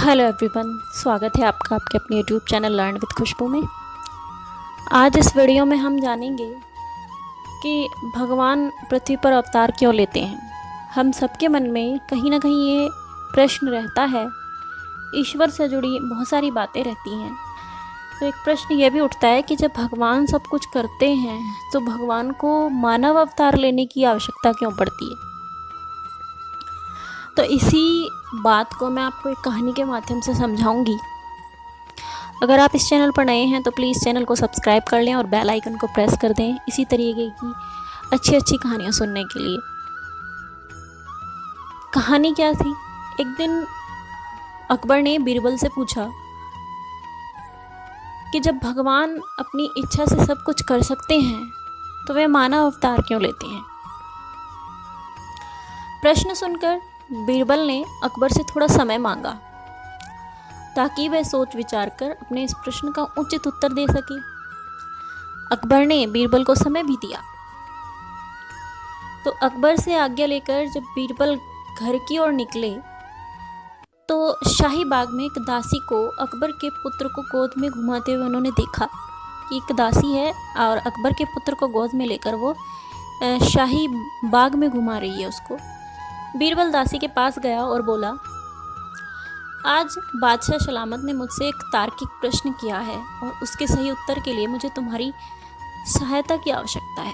Hello everyone, स्वागत है आपका आपके अपने यूट्यूब चैनल लर्न विद खुशबू में। आज इस वीडियो में हम जानेंगे कि भगवान पृथ्वी पर अवतार क्यों लेते हैं। हम सबके मन में कहीं ना कहीं ये प्रश्न रहता है, ईश्वर से जुड़ी बहुत सारी बातें रहती हैं। तो एक प्रश्न ये भी उठता है कि जब भगवान सब कुछ करते हैं तो भगवान को मानव अवतार लेने की आवश्यकता क्यों पड़ती है। तो इसी बात को मैं आपको एक कहानी के माध्यम से समझाऊंगी। अगर आप इस चैनल पर नए हैं तो प्लीज़ चैनल को सब्सक्राइब कर लें और बेल आइकन को प्रेस कर दें इसी तरीके की अच्छी अच्छी कहानियाँ सुनने के लिए। कहानी क्या थी? एक दिन अकबर ने बीरबल से पूछा कि जब भगवान अपनी इच्छा से सब कुछ कर सकते हैं तो वे मानव अवतार क्यों लेते हैं। प्रश्न सुनकर बीरबल ने अकबर से थोड़ा समय मांगा ताकि वह सोच विचार कर अपने इस प्रश्न का उचित उत्तर दे सके। अकबर ने बीरबल को समय भी दिया। तो अकबर से आज्ञा लेकर जब बीरबल घर की ओर निकले तो शाही बाग में एक दासी को अकबर के पुत्र को गोद में घुमाते हुए उन्होंने देखा कि एक दासी है और अकबर के पुत्र को गोद में लेकर वो शाही बाग में घुमा रही है उसको। बीरबल दासी के पास गया और बोला, आज बादशाह सलामत ने मुझसे एक तार्किक प्रश्न किया है और उसके सही उत्तर के लिए मुझे तुम्हारी सहायता की आवश्यकता है।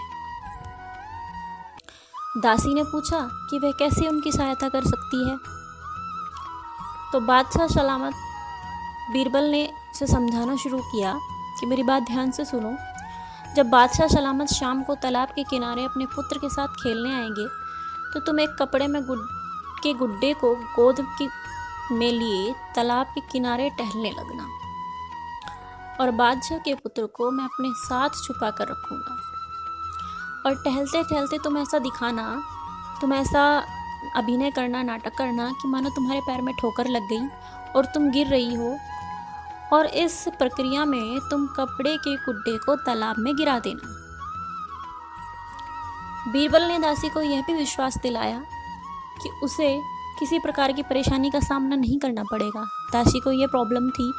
दासी ने पूछा कि वह कैसे उनकी सहायता कर सकती है। तो बादशाह सलामत बीरबल ने उसे समझाना शुरू किया कि मेरी बात ध्यान से सुनो। जब बादशाह सलामत शाम को तालाब के किनारे अपने पुत्र के साथ खेलने आएंगे तो तुम एक कपड़े में गुड्डे को गोद में लिए तालाब के किनारे टहलने लगना और बादशाह के पुत्र को मैं अपने साथ छुपा कर रखूँगा। और टहलते टहलते तुम ऐसा दिखाना, तुम ऐसा अभिनय करना, नाटक करना कि मानो तुम्हारे पैर में ठोकर लग गई और तुम गिर रही हो, और इस प्रक्रिया में तुम कपड़े के गुड्डे को तालाब में गिरा देना। बीरबल ने दासी को यह भी विश्वास दिलाया कि उसे किसी प्रकार की परेशानी का सामना नहीं करना पड़ेगा। दासी को यह प्रॉब्लम थी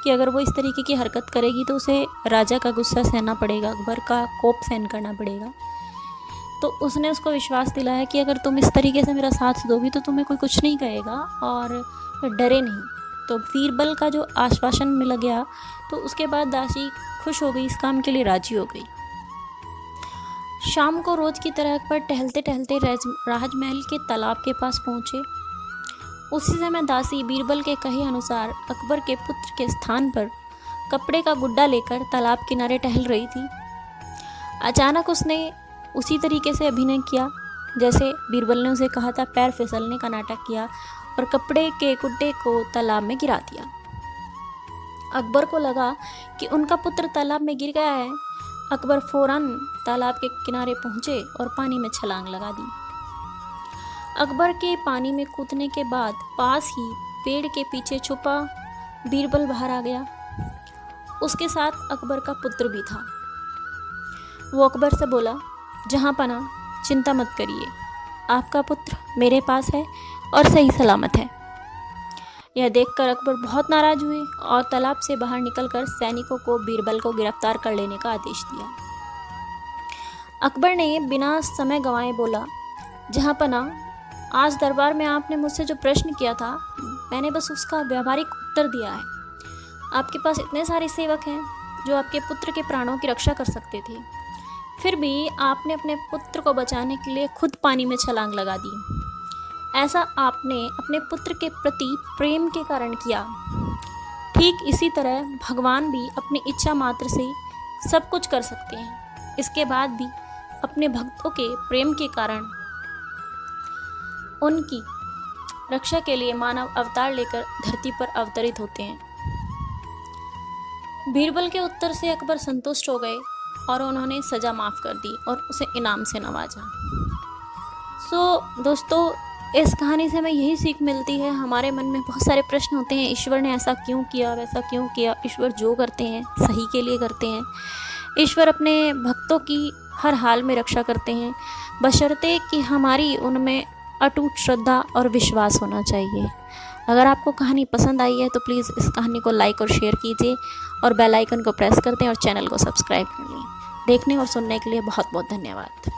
कि अगर वो इस तरीके की हरकत करेगी तो उसे राजा का गुस्सा सहना पड़ेगा, अकबर का कोप सहन करना पड़ेगा। तो उसने उसको विश्वास दिलाया कि अगर तुम इस तरीके से मेरा साथ दोगी तो तुम्हें कोई कुछ नहीं कहेगा और डरे नहीं। तो बीरबल का जो आश्वासन मिल गया तो उसके बाद दासी खुश हो गई, इस काम के लिए राजी हो गई। शाम को रोज की तरह अकबर टहलते टहलते राजमहल के तालाब के पास पहुंचे। उसी समय दासी बीरबल के कहे अनुसार अकबर के पुत्र के स्थान पर कपड़े का गुड्डा लेकर तालाब किनारे टहल रही थी। अचानक उसने उसी तरीके से अभिनय किया जैसे बीरबल ने उसे कहा था, पैर फिसलने का नाटक किया और कपड़े के गुड्डे को तालाब में गिरा दिया। अकबर को लगा कि उनका पुत्र तालाब में गिर गया है। अकबर फौरन तालाब के किनारे पहुंचे और पानी में छलांग लगा दी। अकबर के पानी में कूदने के बाद पास ही पेड़ के पीछे छुपा बीरबल बाहर आ गया। उसके साथ अकबर का पुत्र भी था। वो अकबर से बोला, जहाँ पना चिंता मत करिए, आपका पुत्र मेरे पास है और सही सलामत है। यह देखकर अकबर बहुत नाराज हुए और तालाब से बाहर निकलकर सैनिकों को बीरबल को गिरफ्तार कर लेने का आदेश दिया। अकबर ने बिना समय गंवाए बोला, जहाँ पना, आज दरबार में आपने मुझसे जो प्रश्न किया था मैंने बस उसका व्यावहारिक उत्तर दिया है। आपके पास इतने सारे सेवक हैं जो आपके पुत्र के प्राणों की रक्षा कर सकते थे, फिर भी आपने अपने पुत्र को बचाने के लिए खुद पानी में छलांग लगा दी। ऐसा आपने अपने पुत्र के प्रति प्रेम के कारण किया। ठीक इसी तरह भगवान भी अपनी इच्छा मात्र से सब कुछ कर सकते हैं, इसके बाद भी अपने भक्तों के प्रेम के कारण उनकी रक्षा के लिए मानव अवतार लेकर धरती पर अवतरित होते हैं। बीरबल के उत्तर से अकबर संतुष्ट हो गए और उन्होंने सज़ा माफ़ कर दी और उसे इनाम से नवाजा। दोस्तों, इस कहानी से हमें यही सीख मिलती है। हमारे मन में बहुत सारे प्रश्न होते हैं, ईश्वर ने ऐसा क्यों किया, वैसा क्यों किया। ईश्वर जो करते हैं सही के लिए करते हैं। ईश्वर अपने भक्तों की हर हाल में रक्षा करते हैं, बशर्ते कि हमारी उनमें अटूट श्रद्धा और विश्वास होना चाहिए। अगर आपको कहानी पसंद आई है तो प्लीज़ इस कहानी को लाइक और शेयर कीजिए और बेल आइकन को प्रेस कर दें और चैनल को सब्सक्राइब कर लें। देखने और सुनने के लिए बहुत बहुत धन्यवाद।